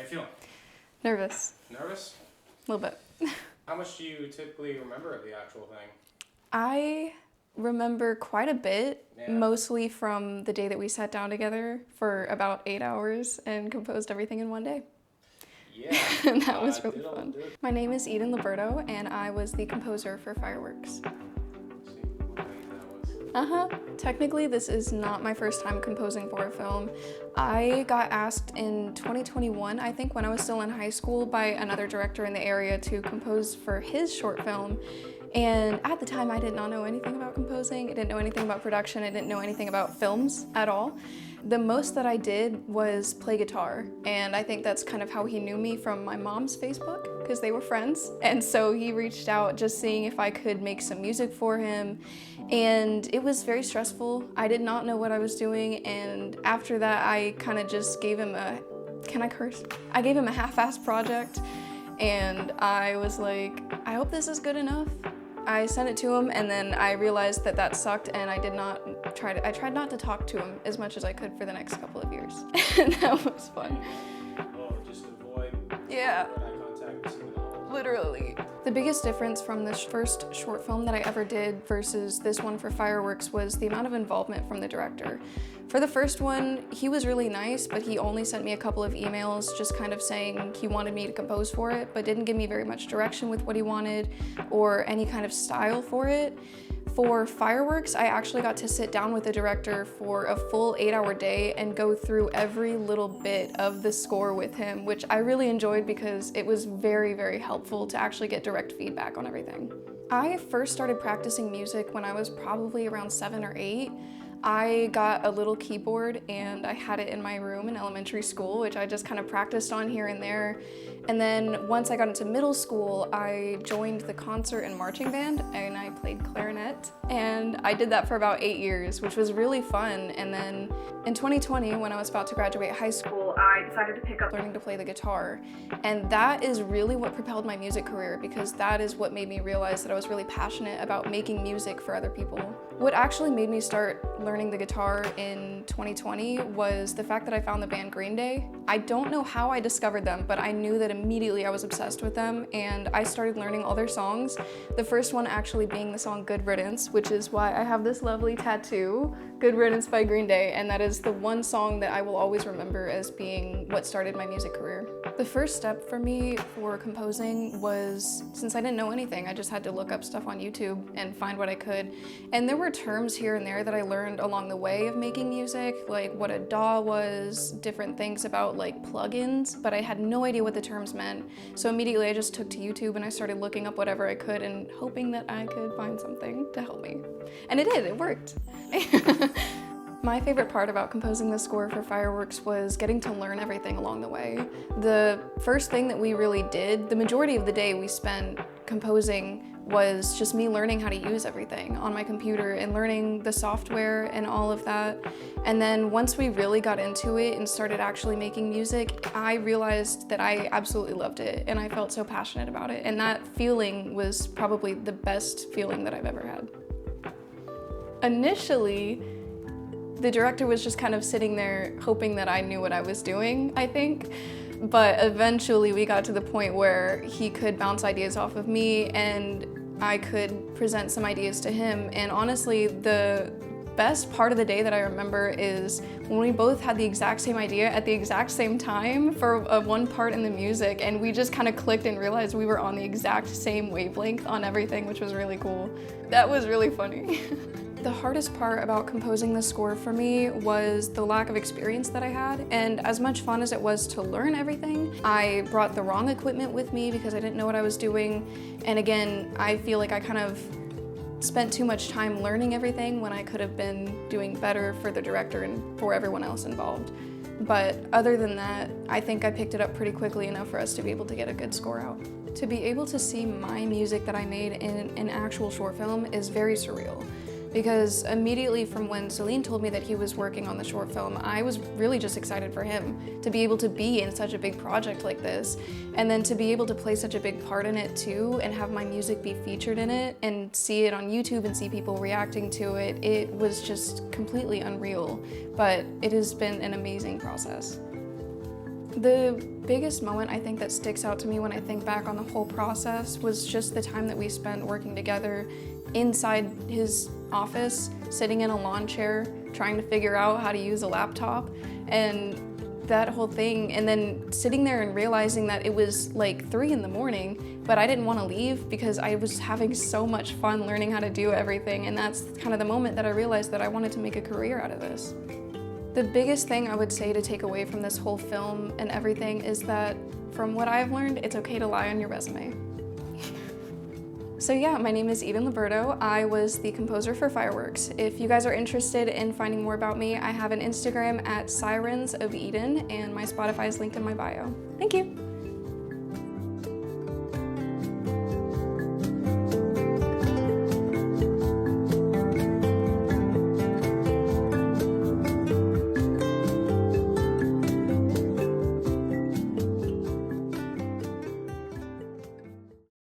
feeling? Nervous. Nervous? A little bit. How much do you typically remember of the actual thing? I remember quite a bit, Yeah. mostly from the day that we sat down together for about 8 hours and composed everything in one day. Yeah. And that was really do it, fun. do it. My name is Eden Liberto, and I was the composer for Fireworks. Let's see what night that was. Technically, this is not my first time composing for a film. I got asked in 2021, I think when I was still in high school, by another director in the area to compose for his short film. And at the time, I did not know anything about composing. I didn't know anything about production. I didn't know anything about films at all. The most that I did was play guitar. And I think that's kind of how he knew me, from my mom's Facebook, because they were friends. And so he reached out just seeing if I could make some music for him. And it was very stressful. I did not know what I was doing. And after that, I kind of just gave him a, can I curse? I gave him a half-assed project. And I was like, I hope this is good enough. I sent it to him, and then I realized that that sucked, and I tried not to talk to him as much as I could for the next couple of years. And that was fun. Oh, just avoid Yeah. eye contact. Literally. The biggest difference from this first short film that I ever did versus this one for Fireworks was the amount of involvement from the director. For the first one, he was really nice, but he only sent me a couple of emails just kind of saying he wanted me to compose for it, but didn't give me very much direction with what he wanted or any kind of style for it. For Fireworks, I actually got to sit down with the director for a full 8-hour day and go through every little bit of the score with him, which I really enjoyed because it was very, very helpful to actually get direct feedback on everything. I first started practicing music when I was probably around 7 or 8. I got a little keyboard and I had it in my room in elementary school, which I just kind of practiced on here and there. And then once I got into middle school, I joined the concert and marching band and I played clarinet. And I did that for about 8 years, which was really fun. And then in 2020, when I was about to graduate high school, I decided to pick up learning to play the guitar. And that is really what propelled my music career, because that is what made me realize that I was really passionate about making music for other people. What actually made me start learning the guitar in 2020 was the fact that I found the band Green Day. I don't know how I discovered them, but I knew that immediately I was obsessed with them, and I started learning all their songs. The first one actually being the song Good Riddance, which is why I have this lovely tattoo, Good Riddance by Green Day, and that is the one song that I will always remember as being what started my music career. The first step for me for composing was, since I didn't know anything, I just had to look up stuff on YouTube and find what I could. And there were terms here and there that I learned along the way of making music, like what a DAW was, different things about like plugins, but I had no idea what the terms meant. So immediately I just took to YouTube and I started looking up whatever I could and hoping that I could find something to help me. And it did, it worked. My favorite part about composing the score for Fireworks was getting to learn everything along the way. The first thing that we really did, the majority of the day we spent composing, was just me learning how to use everything on my computer and learning the software and all of that. And then once we really got into it and started actually making music, I realized that I absolutely loved it and I felt so passionate about it. And that feeling was probably the best feeling that I've ever had. Initially, the director was just kind of sitting there hoping that I knew what I was doing, I think. But eventually we got to the point where he could bounce ideas off of me and I could present some ideas to him. And honestly, the best part of the day that I remember is when we both had the exact same idea at the exact same time for one part in the music, and we just kind of clicked and realized we were on the exact same wavelength on everything, which was really cool. That was really funny. The hardest part about composing the score for me was the lack of experience that I had, and as much fun as it was to learn everything, I brought the wrong equipment with me because I didn't know what I was doing. And again, I feel like I kind of spent too much time learning everything when I could have been doing better for the director and for everyone else involved. But other than that, I think I picked it up pretty quickly enough for us to be able to get a good score out. To be able to see my music that I made in an actual short film is very surreal. Because immediately from when Celine told me that he was working on the short film, I was really just excited for him to be able to be in such a big project like this, and then to be able to play such a big part in it too, and have my music be featured in it, and see it on YouTube and see people reacting to it. It was just completely unreal, but it has been an amazing process. The biggest moment I think that sticks out to me when I think back on the whole process was just the time that we spent working together inside his office, sitting in a lawn chair, trying to figure out how to use a laptop, and that whole thing, and then sitting there and realizing that it was like 3 in the morning, but I didn't want to leave because I was having so much fun learning how to do everything, and that's kind of the moment that I realized that I wanted to make a career out of this. The biggest thing I would say to take away from this whole film and everything is that, from what I've learned, it's okay to lie on your resume. So yeah, my name is Eden Liberto. I was the composer for Fireworks. If you guys are interested in finding more about me, I have an Instagram at Sirens of Eden, and my Spotify is linked in my bio. Thank you.